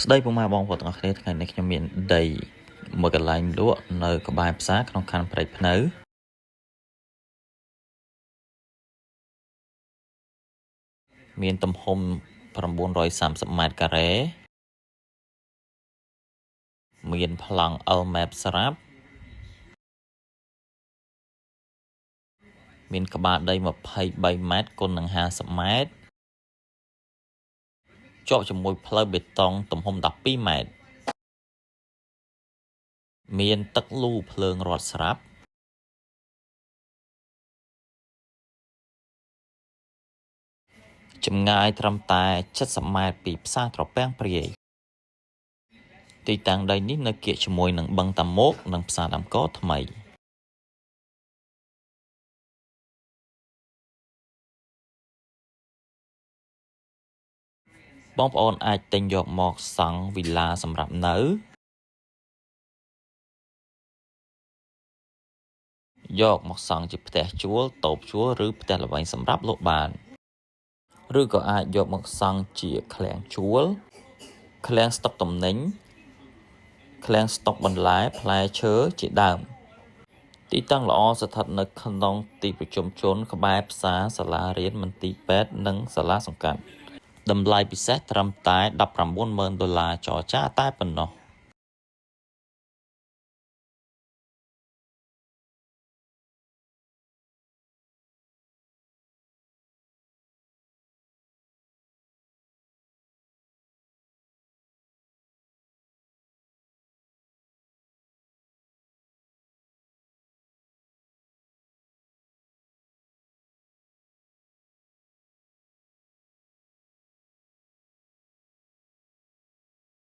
ស្ដីពុកម៉ែបងប្អូនទាំងអស់គ្នាថ្ងៃនេះខ្ញុំមានដីមួយកន្លែងលក់នៅក្បែរផ្សារក្នុងខណ្ឌព្រៃភ្នៅមានទំហំ930ម៉ែត្រការ៉េមានប្លង់ LMAP ស្រាប់មានក្បាលដី23ម៉ែត្រគុណនឹង50ម៉ែត្រជាប់ជាមួយផ្លូវបេតុងទំហំ12ម៉ែត្រមានទឹកលូភ្លើងរត់ស្រាប់ចម្ងាយត្រឹមតែ70ម៉ែត្រពីផ្សារត្រពាំងព្រាយទីតាំងដីនេះនៅគៀកជាមួយនឹងបឹងតាមុកនិងផ្សារដាំកថ្មីបងប្អូនអាចទិញយកមកសង់វីឡាសម្រាប់នៅយកមកសង់ជាផ្ទះជួលតូបជួលឬផ្ទះល្វែងសម្រាប់លក់បានឬក៏អាចយកមកសង់ជាឃ្លាំងជួលឃ្លាំងស្តុកទំនិញឃ្លាំងស្តុកបន្លែផ្លែឈើជាដើមទីតាំងល្អស្ថិតនៅក្នុងទីប្រជុំជនក្បែរផ្សារសាលារៀនមន្ទីរពេទ្យនិងសាលាសង្កាត់តម្លៃពិសេសត្រឹមតែ$190,000ចរចាតែប៉ុណ្ណោះ